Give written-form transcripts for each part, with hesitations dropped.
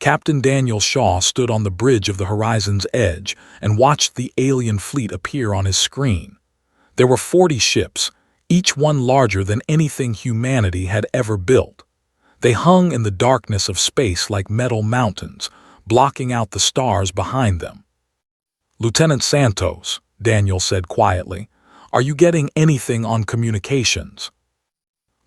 Captain Daniel Shaw stood on the bridge of the horizon's edge and watched the alien fleet appear on his screen. There were 40 ships, each one larger than anything humanity had ever built. They hung in the darkness of space like metal mountains, blocking out the stars behind them. "Lieutenant Santos," Daniel said quietly, "are you getting anything on communications?"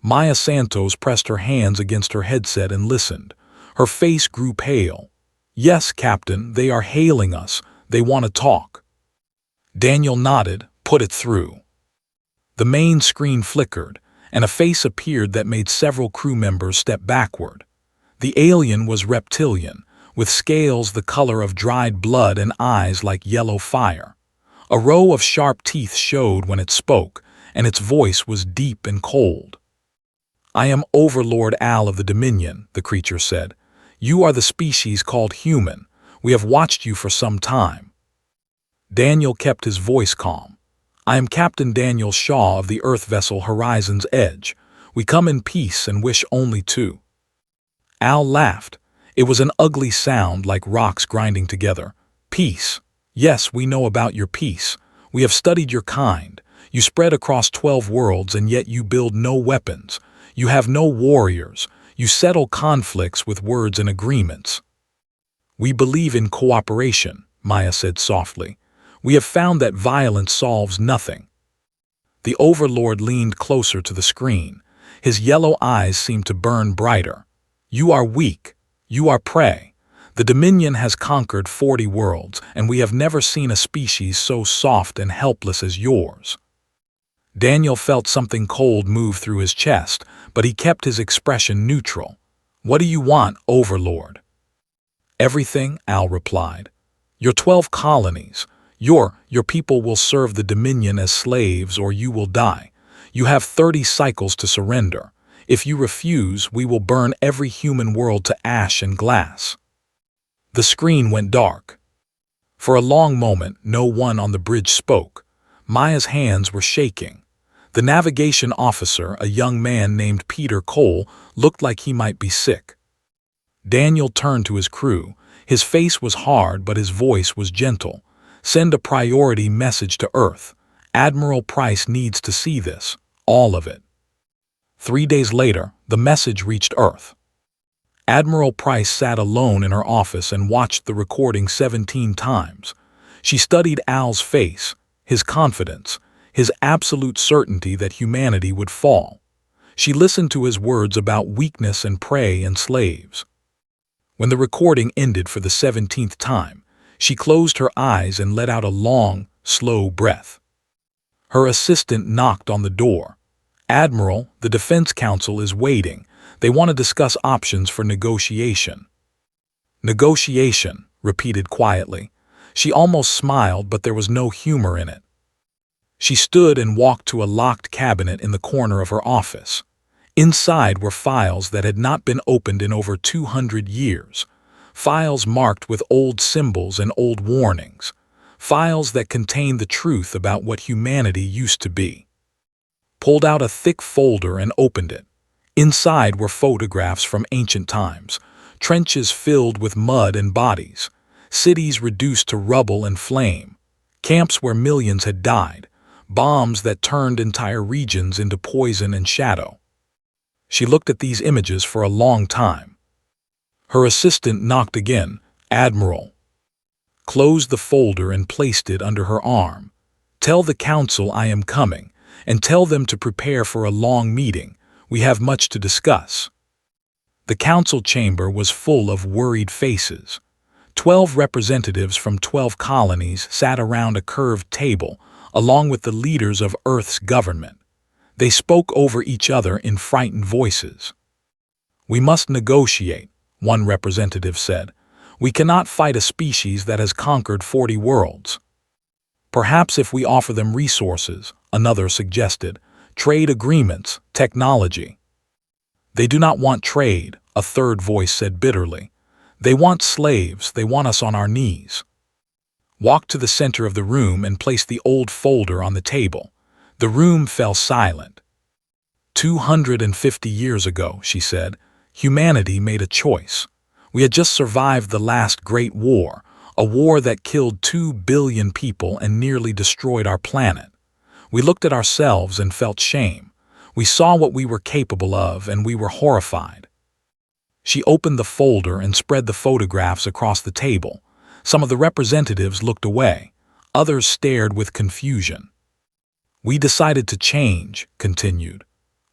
Maya Santos pressed her hands against her headset and listened. Her face grew pale. "Yes, Captain, they are hailing us. They want to talk." Daniel nodded. "Put it through." The main screen flickered, and a face appeared that made several crew members step backward. The alien was reptilian, with scales the color of dried blood and eyes like yellow fire. A row of sharp teeth showed when it spoke, and its voice was deep and cold. "I am Overlord Al of the Dominion," the creature said. "You are the species called human. We have watched you for some time." Daniel kept his voice calm. "I am Captain Daniel Shaw of the Earth vessel Horizon's Edge. We come in peace and wish only to—" Al laughed. It was an ugly sound like rocks grinding together. "Peace. Yes, we know about your peace. We have studied your kind. You spread across 12 worlds and yet you build no weapons. You have no warriors. You settle conflicts with words and agreements." "We believe in cooperation," Maya said softly. "We have found that violence solves nothing." The Overlord leaned closer to the screen. His yellow eyes seemed to burn brighter. "You are weak. You are prey. The Dominion has conquered 40 worlds, and we have never seen a species so soft and helpless as yours." Daniel felt something cold move through his chest, but he kept his expression neutral. "What do you want, Overlord?" "Everything," Al replied. "Your 12 colonies. Your people will serve the Dominion as slaves or you will die. You have 30 cycles to surrender. If you refuse, we will burn every human world to ash and glass." The screen went dark. For a long moment, no one on the bridge spoke. Maya's hands were shaking. The navigation officer, a young man named Peter Cole, looked like he might be sick. Daniel turned to his crew. His face was hard, but his voice was gentle. "Send a priority message to Earth. Admiral Price needs to see this. All of it." 3 days later, the message reached Earth. Admiral Price sat alone in her office and watched the recording 17 times. She studied Al's face, his confidence, his absolute certainty that humanity would fall. She listened to his words about weakness and prey and slaves. When the recording ended for the 17th time, she closed her eyes and let out a long, slow breath. Her assistant knocked on the door. "Admiral, the Defense Council is waiting. They want to discuss options for negotiation." "Negotiation," repeated quietly. She almost smiled, but there was no humor in it. She stood and walked to a locked cabinet in the corner of her office. Inside were files that had not been opened in over 200 years. Files marked with old symbols and old warnings. Files that contained the truth about what humanity used to be. Pulled out a thick folder and opened it. Inside were photographs from ancient times, trenches filled with mud and bodies, cities reduced to rubble and flame, camps where millions had died, bombs that turned entire regions into poison and shadow. She looked at these images for a long time. Her assistant knocked again. "Admiral." Closed the folder and placed it under her arm. "Tell the council I am coming, and tell them to prepare for a long meeting. We have much to discuss." The council chamber was full of worried faces. 12 representatives from 12 colonies sat around a curved table, along with the leaders of Earth's government. They spoke over each other in frightened voices. "We must negotiate," one representative said. "We cannot fight a species that has conquered 40 worlds." "Perhaps if we offer them resources," another suggested. "Trade agreements, technology." "They do not want trade," a third voice said bitterly. "They want slaves, they want us on our knees." Walked to the center of the room and placed the old folder on the table. The room fell silent. 250 years ago, she said, humanity made a choice. We had just survived the last Great War, a war that killed 2 billion people and nearly destroyed our planet. We looked at ourselves and felt shame. We saw what we were capable of, and we were horrified. She opened the folder and spread the photographs across the table. Some of the representatives looked away. Others stared with confusion. We decided to change, continued.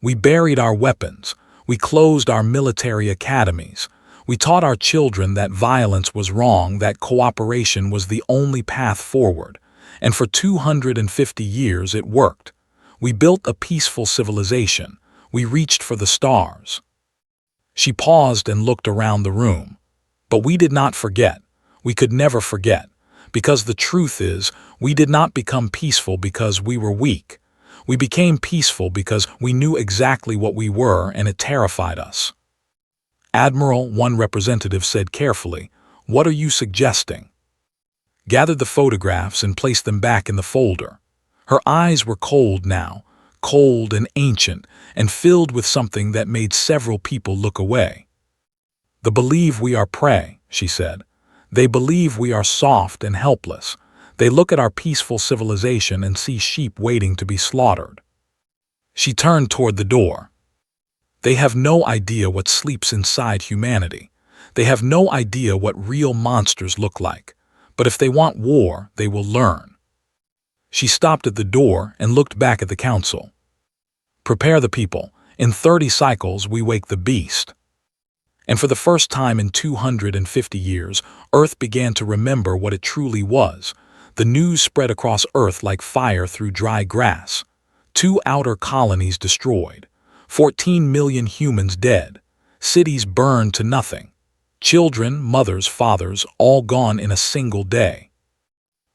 We buried our weapons. We closed our military academies. We taught our children that violence was wrong, that cooperation was the only path forward. And for 250 years it worked. We built a peaceful civilization. We reached for the stars. She paused and looked around the room. But we did not forget. We could never forget. Because the truth is, we did not become peaceful because we were weak. We became peaceful because we knew exactly what we were, and it terrified us. Admiral, one representative said carefully, "What are you suggesting?" Gathered the photographs and placed them back in the folder. Her eyes were cold now, cold and ancient, and filled with something that made several people look away. "They believe we are prey," she said. "They believe we are soft and helpless. They look at our peaceful civilization and see sheep waiting to be slaughtered." She turned toward the door. "They have no idea what sleeps inside humanity. They have no idea what real monsters look like. But if they want war, they will learn." She stopped at the door and looked back at the council. "Prepare the people. In 30 cycles we wake the beast." And for the first time in 250 years, Earth began to remember what it truly was. The news spread across Earth like fire through dry grass. 2 outer colonies destroyed. 14 million humans dead. Cities burned to nothing. Children, mothers, fathers, all gone in a single day.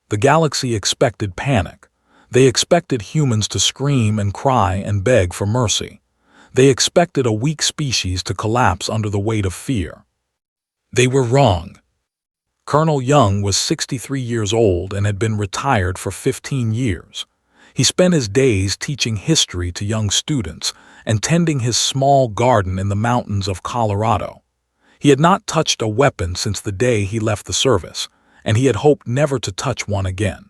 The galaxy expected panic. They expected humans to scream and cry and beg for mercy. They expected a weak species to collapse under the weight of fear. They were wrong. Colonel Young was 63 years old and had been retired for 15 years. He spent his days teaching history to young students and tending his small garden in the mountains of Colorado. He had not touched a weapon since the day he left the service, and he had hoped never to touch one again.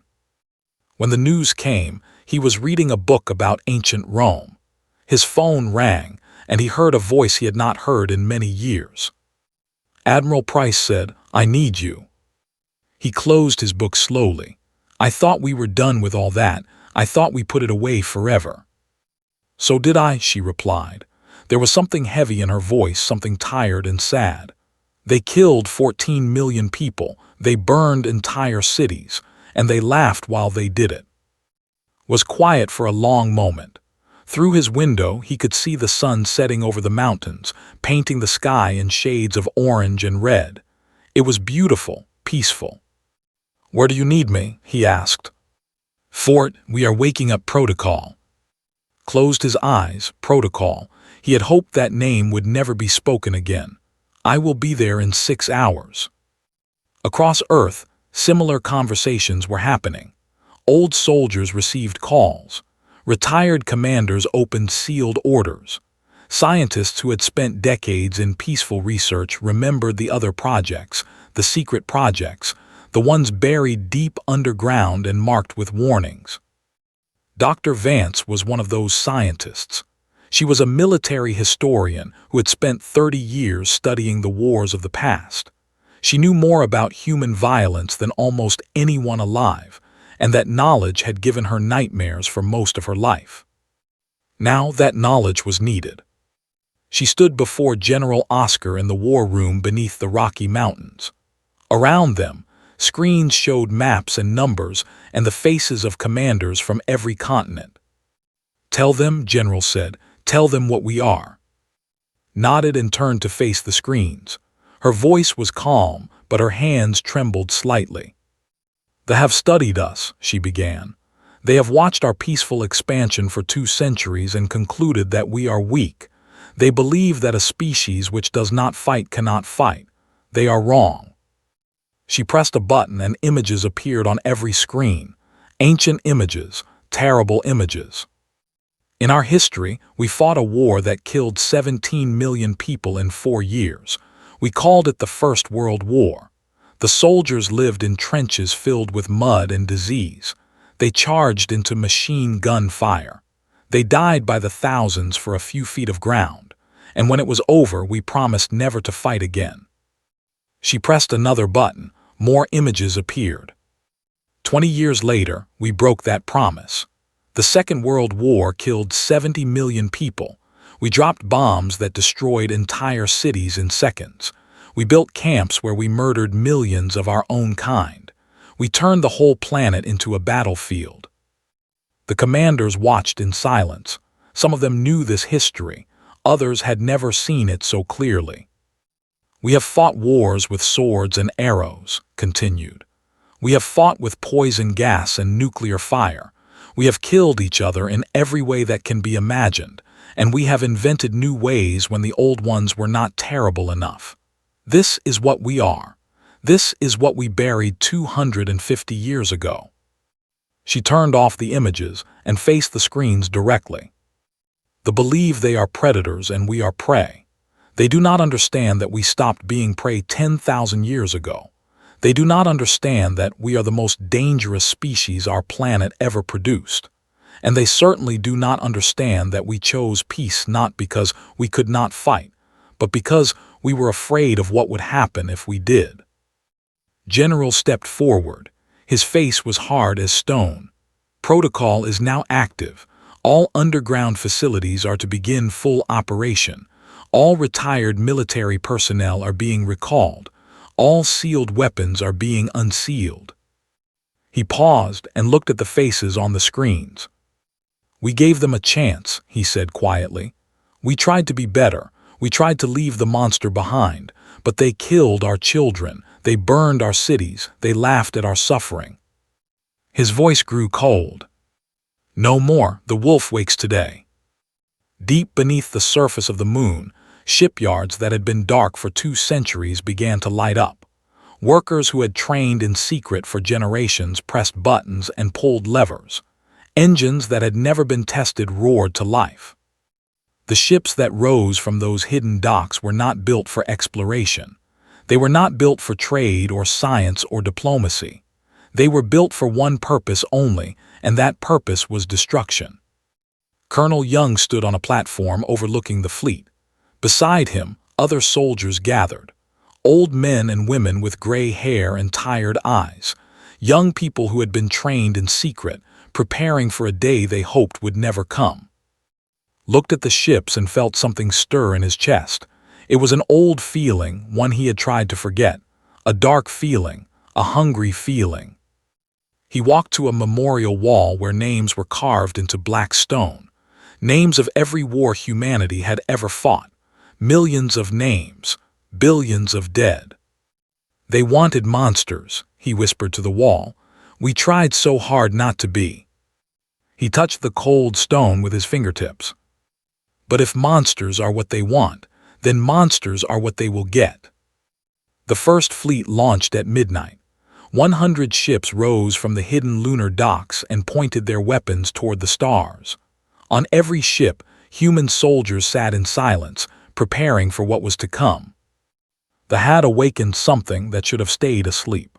When the news came, he was reading a book about ancient Rome. His phone rang, and he heard a voice he had not heard in many years. Admiral Price said, "I need you." He closed his book slowly. "I thought we were done with all that. I thought we put it away forever." "So did I," she replied. There was something heavy in her voice, something tired and sad. "They killed 14 million people. They burned entire cities, and they laughed while they did it." Was quiet for a long moment. Through his window, he could see the sun setting over the mountains, painting the sky in shades of orange and red. It was beautiful, peaceful. "Where do you need me?" he asked. "Fort, we are waking up Protocol." Closed his eyes. Protocol. He had hoped that name would never be spoken again. "I will be there in 6 hours." Across Earth, similar conversations were happening. Old soldiers received calls. Retired commanders opened sealed orders. Scientists who had spent decades in peaceful research remembered the other projects, the secret projects, the ones buried deep underground and marked with warnings. Dr. Vance was one of those scientists. She was a military historian who had spent 30 years studying the wars of the past. She knew more about human violence than almost anyone alive, and that knowledge had given her nightmares for most of her life. Now that knowledge was needed. She stood before General Oscar in the war room beneath the Rocky Mountains. Around them, screens showed maps and numbers and the faces of commanders from every continent. "Tell them," General said, "tell them what we are." Nodded and turned to face the screens. Her voice was calm, but her hands trembled slightly. "They have studied us," she began. "They have watched our peaceful expansion for 2 centuries and concluded that we are weak. They believe that a species which does not fight cannot fight. They are wrong." She pressed a button and images appeared on every screen. Ancient images, terrible images. "In our history, we fought a war that killed 17 million people in 4 years. We called it the First World War. The soldiers lived in trenches filled with mud and disease. They charged into machine gun fire. They died by the thousands for a few feet of ground, and when it was over, we promised never to fight again. She pressed another button. More images appeared. 20 years later, we broke that promise. The Second World War killed 70 million people. We dropped bombs that destroyed entire cities in seconds. We built camps where we murdered millions of our own kind. We turned the whole planet into a battlefield. The commanders watched in silence. Some of them knew this history. Others had never seen it so clearly. We have fought wars with swords and arrows, continued. We have fought with poison gas and nuclear fire. We have killed each other in every way that can be imagined, and we have invented new ways when the old ones were not terrible enough. This is what we are. This is what we buried 250 years ago. She turned off the images and faced the screens directly. They believe they are predators and we are prey. They do not understand that we stopped being prey 10,000 years ago. They do not understand that we are the most dangerous species our planet ever produced. And they certainly do not understand that we chose peace not because we could not fight, but because we were afraid of what would happen if we did. General stepped forward. His face was hard as stone. Protocol is now active. All underground facilities are to begin full operation. All retired military personnel are being recalled. All sealed weapons are being unsealed. He paused and looked at the faces on the screens. We gave them a chance, he said quietly. We tried to be better. We tried to leave the monster behind, but they killed our children. They burned our cities. They laughed at our suffering. His voice grew cold. No more. The wolf wakes today. Deep beneath the surface of the moon, shipyards that had been dark for 2 centuries began to light up. Workers who had trained in secret for generations pressed buttons and pulled levers. Engines that had never been tested roared to life. The ships that rose from those hidden docks were not built for exploration. They were not built for trade or science or diplomacy. They were built for one purpose only, and that purpose was destruction. Colonel Young stood on a platform overlooking the fleet. Beside him, other soldiers gathered. Old men and women with gray hair and tired eyes. Young people who had been trained in secret, preparing for a day they hoped would never come. Looked at the ships and felt something stir in his chest. It was an old feeling, one he had tried to forget. A dark feeling, a hungry feeling. He walked to a memorial wall where names were carved into black stone. Names of every war humanity had ever fought. Millions of names, billions of dead. They wanted monsters, he whispered to the wall. We tried so hard not to be. He touched the cold stone with his fingertips. But if monsters are what they want, then monsters are what they will get. The first fleet launched at midnight. 100 ships rose from the hidden lunar docks and pointed their weapons toward the stars. On every ship, human soldiers sat in silence, preparing for what was to come. The had awakened something that should have stayed asleep.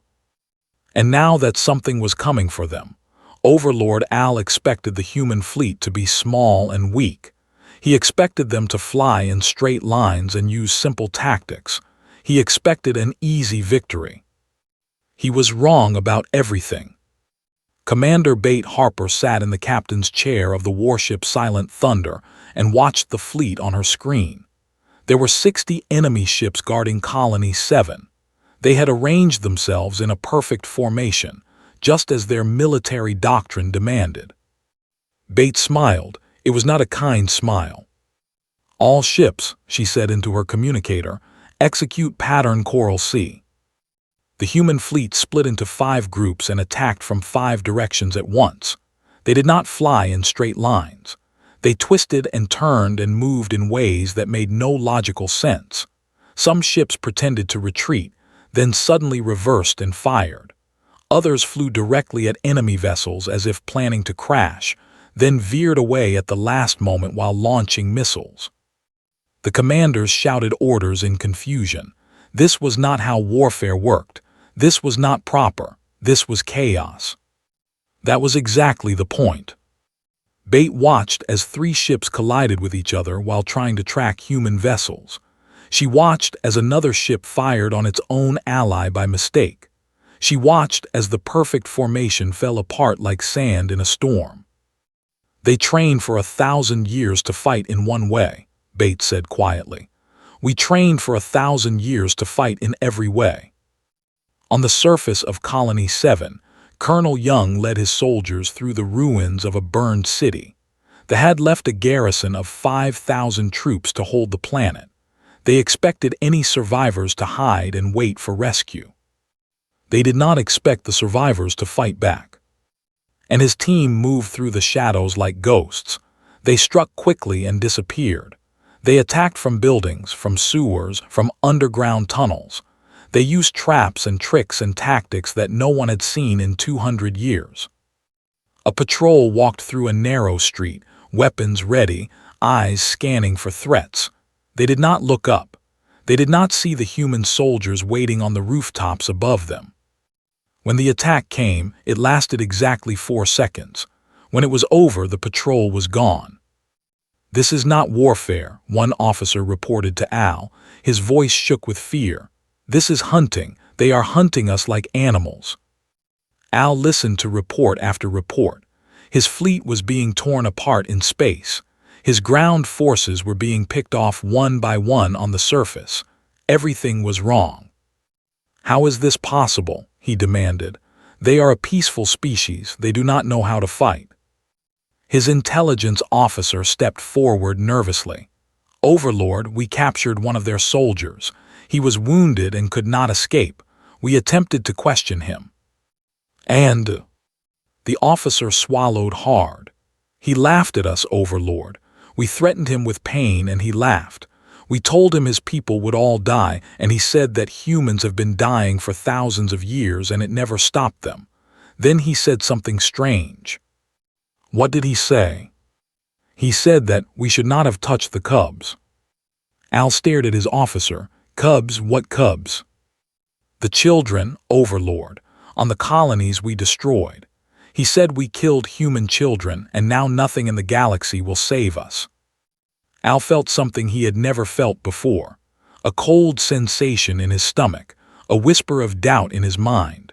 And now that something was coming for them, Overlord Al expected the human fleet to be small and weak. He expected them to fly in straight lines and use simple tactics. He expected an easy victory. He was wrong about everything. Commander Bate Harper sat in the captain's chair of the warship Silent Thunder and watched the fleet on her screen. There were 60 enemy ships guarding Colony 7. They had arranged themselves in a perfect formation, just as their military doctrine demanded. Bate smiled. It was not a kind smile. All ships, she said into her communicator, execute pattern Coral C. The human fleet split into 5 groups and attacked from 5 directions at once. They did not fly in straight lines. They twisted and turned and moved in ways that made no logical sense. Some ships pretended to retreat, then suddenly reversed and fired. Others flew directly at enemy vessels as if planning to crash, then veered away at the last moment while launching missiles. The commanders shouted orders in confusion. This was not how warfare worked. This was not proper. This was chaos. That was exactly the point. Bait watched as 3 ships collided with each other while trying to track human vessels. She watched as another ship fired on its own ally by mistake. She watched as the perfect formation fell apart like sand in a storm. They trained for 1,000 years to fight in one way, Bates said quietly. We trained for 1,000 years to fight in every way. On the surface of Colony 7, Colonel Young led his soldiers through the ruins of a burned city. They had left a garrison of 5,000 troops to hold the planet. They expected any survivors to hide and wait for rescue. They did not expect the survivors to fight back. And his team moved through the shadows like ghosts. They struck quickly and disappeared. They attacked from buildings, from sewers, from underground tunnels. They used traps and tricks and tactics that no one had seen in 200 years. A patrol walked through a narrow street, weapons ready, eyes scanning for threats. They did not look up. They did not see the human soldiers waiting on the rooftops above them. When the attack came, it lasted exactly 4 seconds. When it was over, the patrol was gone. "This is not warfare," one officer reported to Al. His voice shook with fear. "This is hunting. They are hunting us like animals." Al listened to report after report. His fleet was being torn apart in space. His ground forces were being picked off one by one on the surface. Everything was wrong. "How is this possible?" he demanded. "They are a peaceful species. They do not know how to fight." His intelligence officer stepped forward nervously. "Overlord, we captured one of their soldiers. He was wounded and could not escape. We attempted to question him." "And?" The officer swallowed hard. "He laughed at us, Overlord. We threatened him with pain and he laughed. We told him his people would all die, and he said that humans have been dying for thousands of years and it never stopped them. Then he said something strange." "What did he say?" "He said that we should not have touched the cubs." Al stared at his officer. "Cubs? What cubs?" "The children, Overlord, on the colonies we destroyed. He said we killed human children, and now nothing in the galaxy will save us." Al felt something he had never felt before. A cold sensation in his stomach, a whisper of doubt in his mind.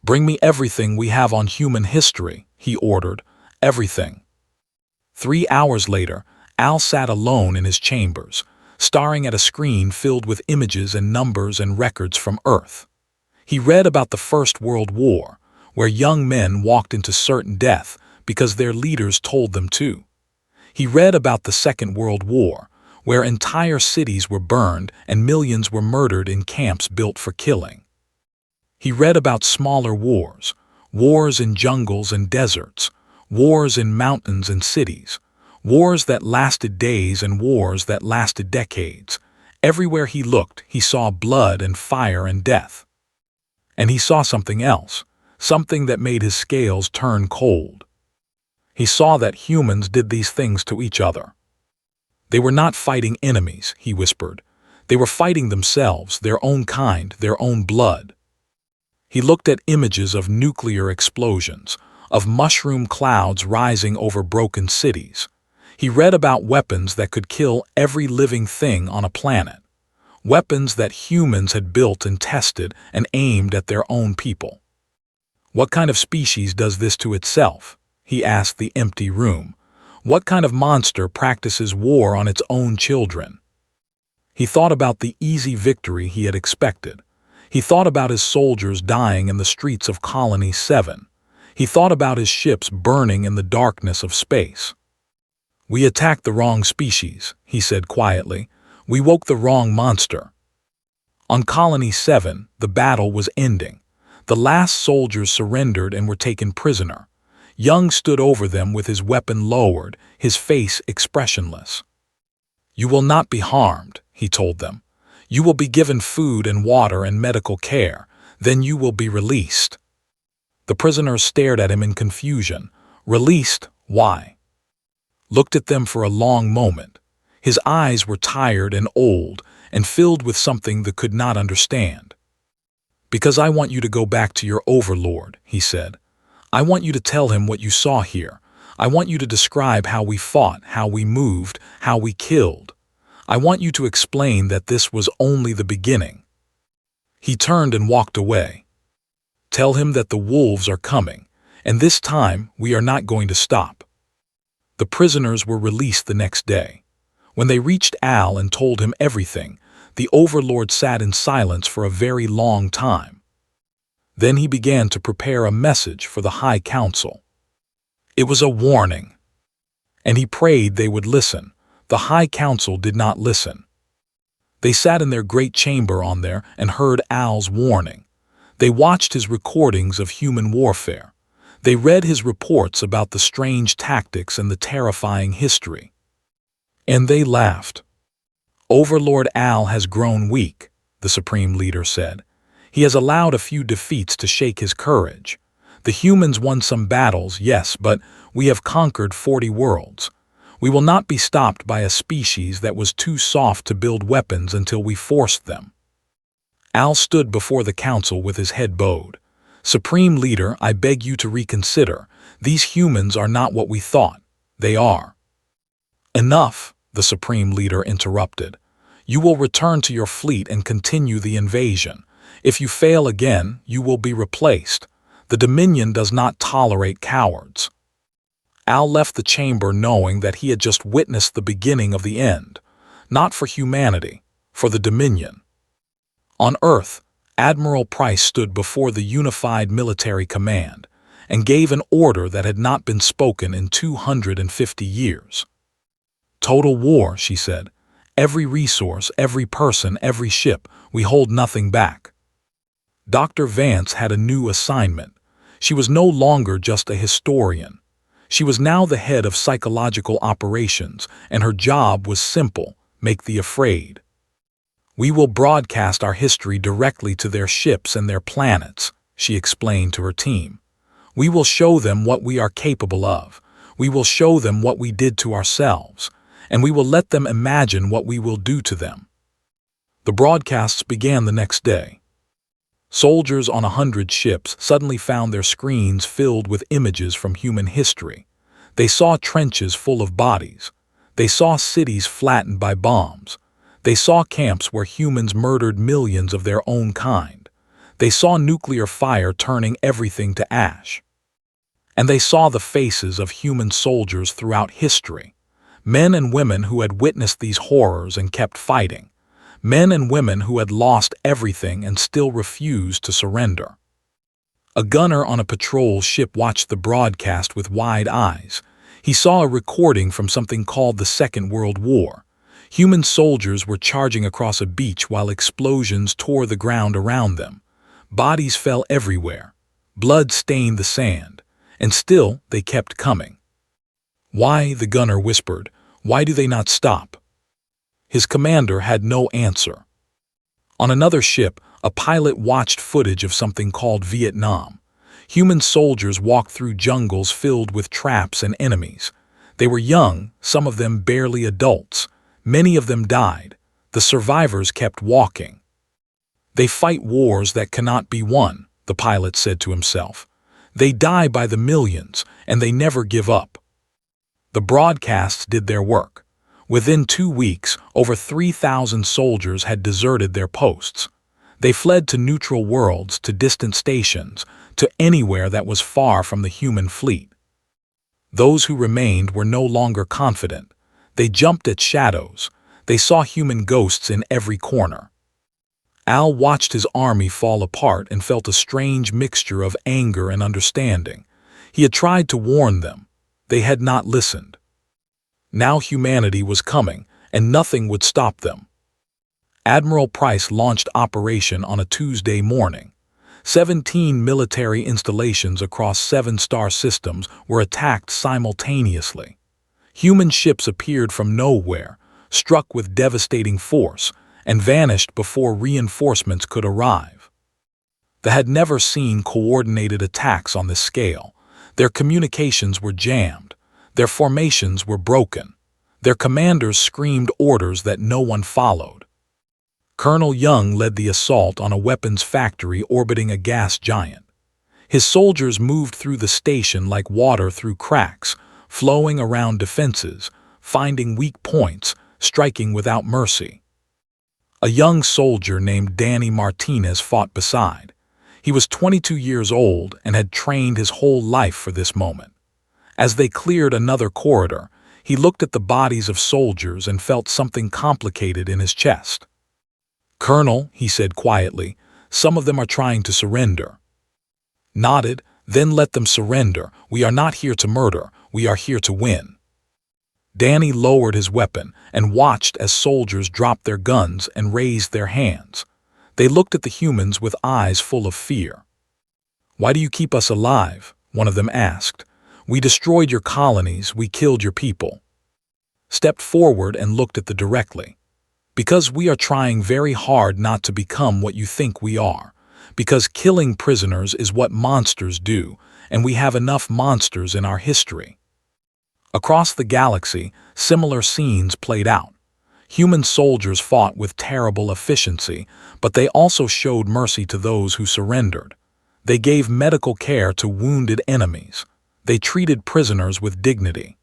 "Bring me everything we have on human history," he ordered. "Everything." 3 hours later, Al sat alone in his chambers, staring at a screen filled with images and numbers and records from Earth. He read about the First World War, where young men walked into certain death because their leaders told them to. He read about the Second World War, where entire cities were burned and millions were murdered in camps built for killing. He read about smaller wars, wars in jungles and deserts, wars in mountains and cities, wars that lasted days and wars that lasted decades. Everywhere he looked, he saw blood and fire and death. And he saw something else, something that made his scales turn cold. He saw that humans did these things to each other. They were not fighting enemies, he whispered. They were fighting themselves, their own kind, their own blood. He looked at images of nuclear explosions, of mushroom clouds rising over broken cities. He read about weapons that could kill every living thing on a planet. Weapons that humans had built and tested and aimed at their own people. "What kind of species does this to itself?" he asked the empty room. "What kind of monster practices war on its own children?" He thought about the easy victory he had expected. He thought about his soldiers dying in the streets of Colony 7. He thought about his ships burning in the darkness of space. "We attacked the wrong species," he said quietly. "We woke the wrong monster." On Colony 7, the battle was ending. The last soldiers surrendered and were taken prisoner. Young stood over them with his weapon lowered, his face expressionless. "You will not be harmed," he told them. "You will be given food and water and medical care. Then you will be released." The prisoners stared at him in confusion. "Released? Why?" Looked at them for a long moment. His eyes were tired and old, and filled with something they could not understand. "Because I want you to go back to your overlord," he said. "I want you to tell him what you saw here. I want you to describe how we fought, how we moved, how we killed. I want you to explain that this was only the beginning." He turned and walked away. "Tell him that the wolves are coming, and this time we are not going to stop." The prisoners were released the next day. When they reached Al and told him everything, the overlord sat in silence for a very long time. Then he began to prepare a message for the High Council. It was a warning, and he prayed they would listen. The High Council did not listen. They sat in their great chamber on there and heard Al's warning. They watched his recordings of human warfare. They read his reports about the strange tactics and the terrifying history. And they laughed. "Overlord Al has grown weak," the Supreme Leader said. "He has allowed a few defeats to shake his courage. The humans won some battles, yes, but we have conquered 40 worlds. We will not be stopped by a species that was too soft to build weapons until we forced them." Al stood before the council with his head bowed. "Supreme Leader, I beg you to reconsider. These humans are not what we thought. They are." "Enough," the Supreme Leader interrupted. "You will return to your fleet and continue the invasion. If you fail again, you will be replaced. The Dominion does not tolerate cowards." Al left the chamber knowing that he had just witnessed the beginning of the end, not for humanity, for the Dominion. On Earth, Admiral Price stood before the unified military command and gave an order that had not been spoken in 250 years. "Total war," she said. "Every resource, every person, every ship, we hold nothing back." Dr. Vance had a new assignment. She was no longer just a historian. She was now the head of psychological operations, and her job was simple: make the afraid. "We will broadcast our history directly to their ships and their planets," she explained to her team. "We will show them what we are capable of. We will show them what we did to ourselves, and we will let them imagine what we will do to them." The broadcasts began the next day. Soldiers on 100 ships suddenly found their screens filled with images from human history. They saw trenches full of bodies. They saw cities flattened by bombs. They saw camps where humans murdered millions of their own kind. They saw nuclear fire turning everything to ash. And they saw the faces of human soldiers throughout history. Men and women who had witnessed these horrors and kept fighting. Men and women who had lost everything and still refused to surrender. A gunner on a patrol ship watched the broadcast with wide eyes. He saw a recording from something called the Second World War. Human soldiers were charging across a beach while explosions tore the ground around them. Bodies fell everywhere. Blood stained the sand. And still they kept coming. "Why?" the gunner whispered. "Why do they not stop?" His commander had no answer. On another ship, a pilot watched footage of something called Vietnam. Human soldiers walked through jungles filled with traps and enemies. They were young, some of them barely adults. Many of them died. The survivors kept walking. "They fight wars that cannot be won," the pilot said to himself. "They die by the millions, and they never give up." The broadcasts did their work. Within 2 weeks, over 3,000 soldiers had deserted their posts. They fled to neutral worlds, to distant stations, to anywhere that was far from the human fleet. Those who remained were no longer confident. They jumped at shadows. They saw human ghosts in every corner. Al watched his army fall apart and felt a strange mixture of anger and understanding. He had tried to warn them. They had not listened. Now humanity was coming, and nothing would stop them. Admiral Price launched operation on a Tuesday morning. 17 military installations across 7 star systems were attacked simultaneously. Human ships appeared from nowhere, struck with devastating force, and vanished before reinforcements could arrive. They had never seen coordinated attacks on this scale. Their communications were jammed. Their formations were broken. Their commanders screamed orders that no one followed. Colonel Young led the assault on a weapons factory orbiting a gas giant. His soldiers moved through the station like water through cracks, flowing around defenses, finding weak points, striking without mercy. A young soldier named Danny Martinez fought beside. He was 22 years old and had trained his whole life for this moment. As they cleared another corridor, he looked at the bodies of soldiers and felt something complicated in his chest. "Colonel," he said quietly, "some of them are trying to surrender." Nodded, "Then let them surrender. We are not here to murder, we are here to win." Danny lowered his weapon and watched as soldiers dropped their guns and raised their hands. They looked at the humans with eyes full of fear. "Why do you keep us alive?" one of them asked. "We destroyed your colonies, we killed your people." Stepped forward and looked at them directly. "Because we are trying very hard not to become what you think we are. Because killing prisoners is what monsters do, and we have enough monsters in our history." Across the galaxy, similar scenes played out. Human soldiers fought with terrible efficiency, but they also showed mercy to those who surrendered. They gave medical care to wounded enemies. They treated prisoners with dignity.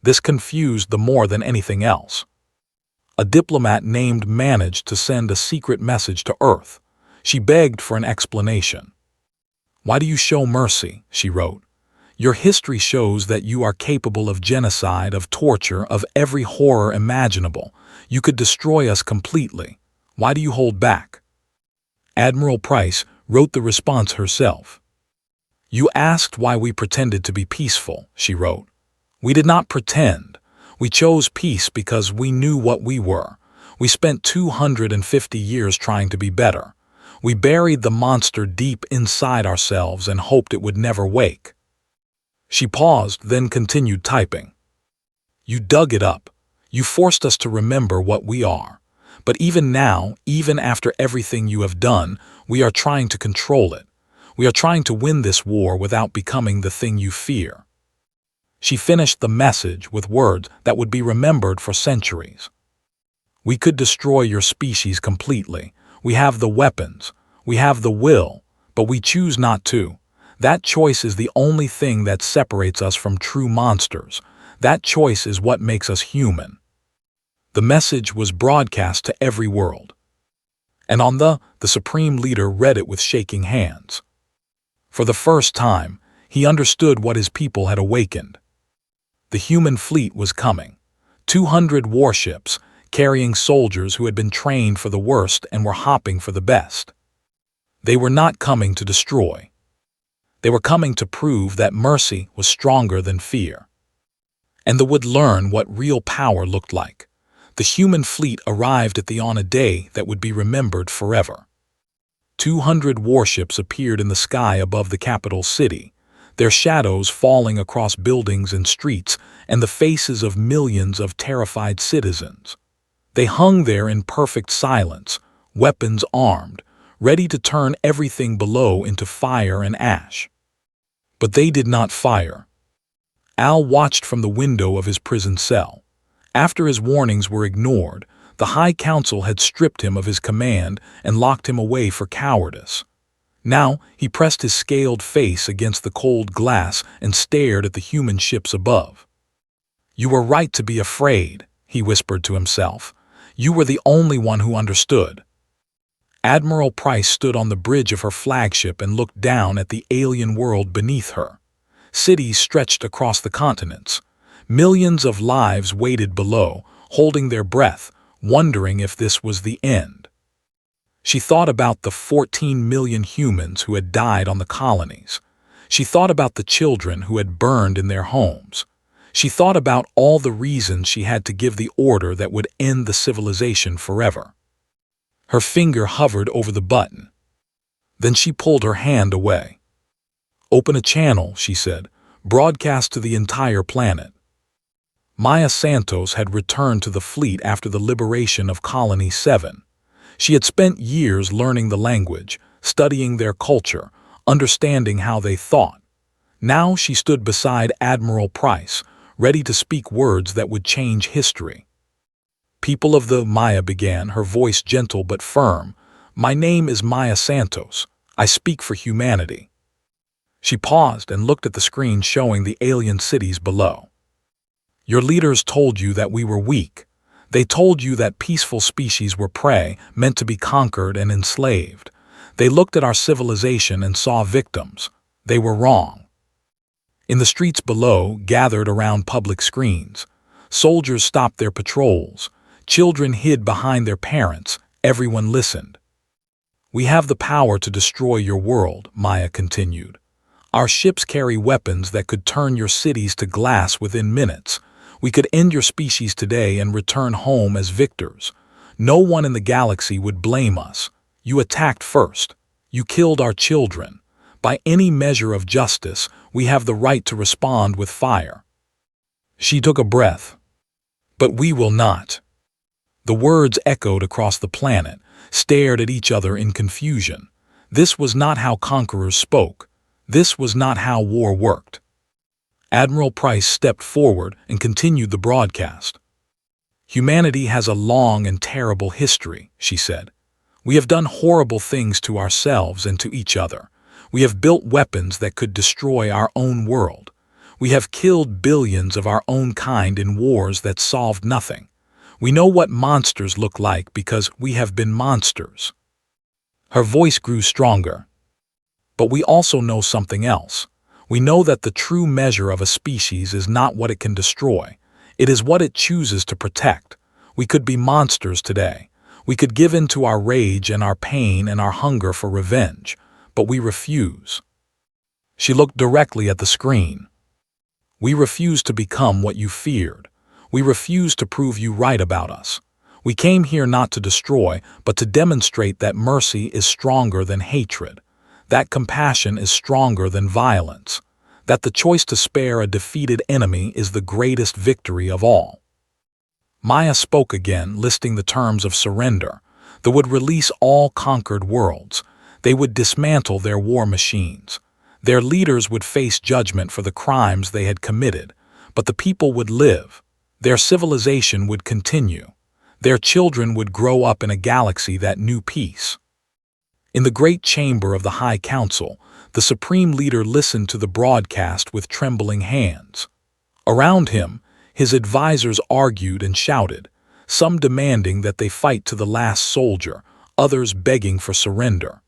This confused them more than anything else. A diplomat named managed to send a secret message to Earth. She begged for an explanation. "Why do you show mercy?" she wrote. "Your history shows that you are capable of genocide, of torture, of every horror imaginable. You could destroy us completely. Why do you hold back?" Admiral Price wrote the response herself. "You asked why we pretended to be peaceful," she wrote. "We did not pretend. We chose peace because we knew what we were. We spent 250 years trying to be better. We buried the monster deep inside ourselves and hoped it would never wake." She paused, then continued typing. "You dug it up. You forced us to remember what we are. But even now, even after everything you have done, we are trying to control it. We are trying to win this war without becoming the thing you fear." She finished the message with words that would be remembered for centuries. "We could destroy your species completely. We have the weapons. We have the will. But we choose not to. That choice is the only thing that separates us from true monsters. That choice is what makes us human." The message was broadcast to every world. And on the Supreme Leader read it with shaking hands. For the first time, he understood what his people had awakened. The human fleet was coming. 200 warships, carrying soldiers who had been trained for the worst and were hopping for the best. They were not coming to destroy. They were coming to prove that mercy was stronger than fear. And they would learn what real power looked like. The human fleet arrived on a day that would be remembered forever. 200 warships appeared in the sky above the capital city, their shadows falling across buildings and streets and the faces of millions of terrified citizens. They hung there in perfect silence, weapons armed, ready to turn everything below into fire and ash. But they did not fire. Al watched from the window of his prison cell. After his warnings were ignored, the High Council had stripped him of his command and locked him away for cowardice. Now he pressed his scaled face against the cold glass and stared at the human ships above. "You were right to be afraid," he whispered to himself. "You were the only one who understood." Admiral Price stood on the bridge of her flagship and looked down at the alien world beneath her. Cities stretched across the continents. Millions of lives waited below, holding their breath, wondering if this was the end. She thought about the 14 million humans who had died on the colonies. She thought about the children who had burned in their homes. She thought about all the reasons she had to give the order that would end the civilization forever. Her finger hovered over the button. Then she pulled her hand away. "Open a channel," she said, "broadcast to the entire planet." Maya Santos had returned to the fleet after the liberation of Colony 7. She had spent years learning the language, studying their culture, understanding how they thought. Now she stood beside Admiral Price, ready to speak words that would change history. "People of the Maya," began, her voice gentle but firm. "My name is Maya Santos. I speak for humanity." She paused and looked at the screen showing the alien cities below. "Your leaders told you that we were weak. They told you that peaceful species were prey, meant to be conquered and enslaved. They looked at our civilization and saw victims. They were wrong." In the streets below, gathered around public screens, soldiers stopped their patrols. Children hid behind their parents. Everyone listened. "We have the power to destroy your world," Maya continued. "Our ships carry weapons that could turn your cities to glass within minutes. We could end your species today and return home as victors. No one in the galaxy would blame us. You attacked first. You killed our children. By any measure of justice, we have the right to respond with fire." She took a breath. "But we will not." The words echoed across the planet, stared at each other in confusion. This was not how conquerors spoke. This was not how war worked. Admiral Price stepped forward and continued the broadcast. "Humanity has a long and terrible history," she said. "We have done horrible things to ourselves and to each other. We have built weapons that could destroy our own world. We have killed billions of our own kind in wars that solved nothing. We know what monsters look like because we have been monsters." Her voice grew stronger. "But we also know something else. We know that the true measure of a species is not what it can destroy. It is what it chooses to protect. We could be monsters today. We could give in to our rage and our pain and our hunger for revenge, but we refuse." She looked directly at the screen. "We refuse to become what you feared. We refuse to prove you right about us. We came here not to destroy, but to demonstrate that mercy is stronger than hatred, that compassion is stronger than violence, that the choice to spare a defeated enemy is the greatest victory of all." Maya spoke again, listing the terms of surrender. They would release all conquered worlds. They would dismantle their war machines. Their leaders would face judgment for the crimes they had committed, but the people would live. Their civilization would continue. Their children would grow up in a galaxy that knew peace. In the great chamber of the High Council, the Supreme Leader listened to the broadcast with trembling hands. Around him, his advisors argued and shouted, some demanding that they fight to the last soldier, others begging for surrender.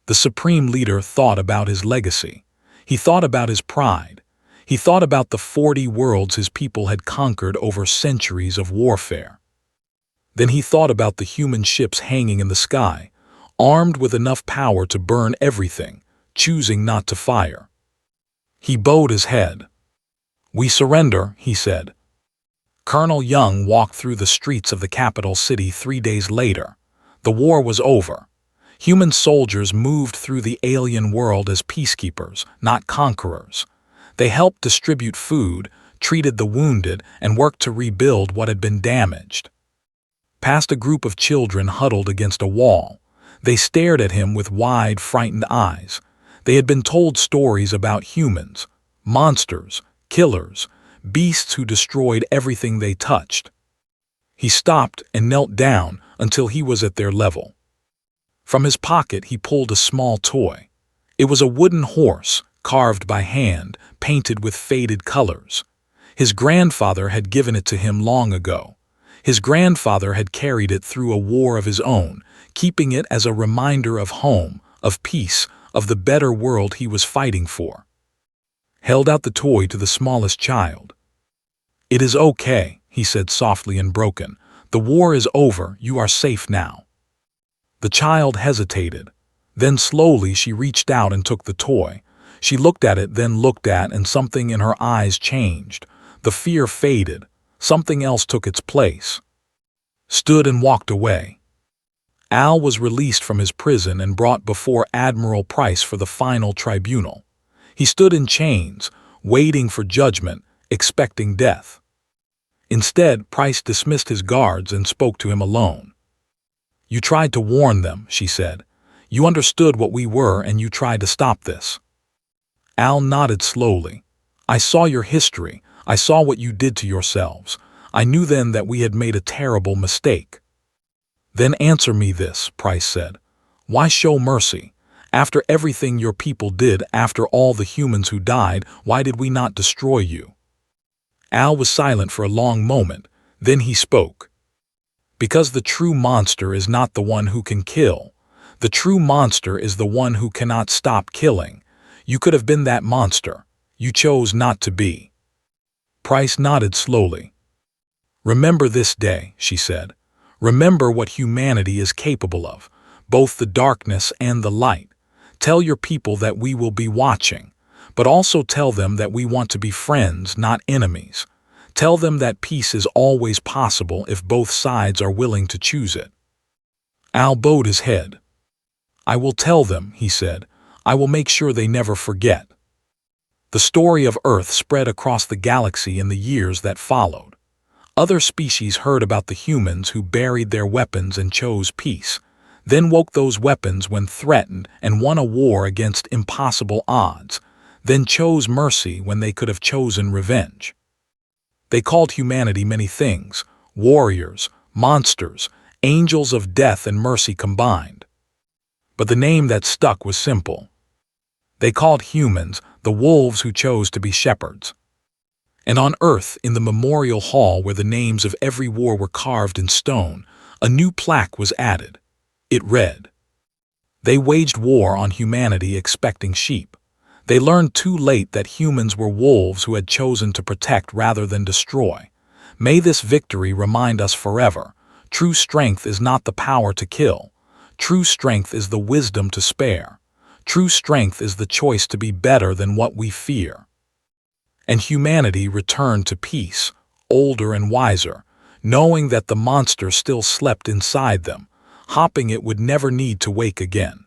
The Supreme Leader thought about his legacy. He thought about his pride. He thought about the 40 worlds his people had conquered over centuries of warfare. Then he thought about the human ships hanging in the sky, armed with enough power to burn everything, choosing not to fire. He bowed his head. "We surrender," he said. Colonel Young walked through the streets of the capital city 3 days later. The war was over. Human soldiers moved through the alien world as peacekeepers, not conquerors. They helped distribute food, treated the wounded, and worked to rebuild what had been damaged. Past a group of children huddled against a wall. They stared at him with wide, frightened eyes. They had been told stories about humans, monsters, killers, beasts who destroyed everything they touched. He stopped and knelt down until he was at their level. From his pocket he pulled a small toy. It was a wooden horse, carved by hand, painted with faded colors. His grandfather had given it to him long ago. His grandfather had carried it through a war of his own, keeping it as a reminder of home, of peace, of the better world he was fighting for. Held out the toy to the smallest child. "It is okay," he said softly and broken. "The war is over, you are safe now." The child hesitated. Then slowly she reached out and took the toy. She looked at it, then looked at, and something in her eyes changed. The fear faded. Something else took its place. Stood and walked away. Al was released from his prison and brought before Admiral Price for the final tribunal. He stood in chains, waiting for judgment, expecting death. Instead, Price dismissed his guards and spoke to him alone. "You tried to warn them," she said. "You understood what we were and you tried to stop this." Al nodded slowly. "I saw your history. I saw what you did to yourselves. I knew then that we had made a terrible mistake. Then answer me this, Price said. Why show mercy? After everything your people did, after all the humans who died, why did we not destroy you? Al was silent for a long moment. Then he spoke. Because the true monster is not the one who can kill. The true monster is the one who cannot stop killing. You could have been that monster. You chose not to be. Price nodded slowly. Remember this day, she said. Remember what humanity is capable of, both the darkness and the light. Tell your people that we will be watching, but also tell them that we want to be friends, not enemies. Tell them that peace is always possible if both sides are willing to choose it. Al bowed his head. I will tell them, he said. I will make sure they never forget. The story of Earth spread across the galaxy in the years that followed. Other species heard about the humans who buried their weapons and chose peace, then woke those weapons when threatened and won a war against impossible odds, then chose mercy when they could have chosen revenge. They called humanity many things: warriors, monsters, angels of death and mercy combined. But the name that stuck was simple. They called humans the wolves who chose to be shepherds. And on Earth, in the memorial hall where the names of every war were carved in stone, a new plaque was added. It read, They waged war on humanity expecting sheep. They learned too late that humans were wolves who had chosen to protect rather than destroy. May this victory remind us forever. True strength is not the power to kill. True strength is the wisdom to spare. True strength is the choice to be better than what we fear. And humanity returned to peace, older and wiser, knowing that the monster still slept inside them, hoping it would never need to wake again.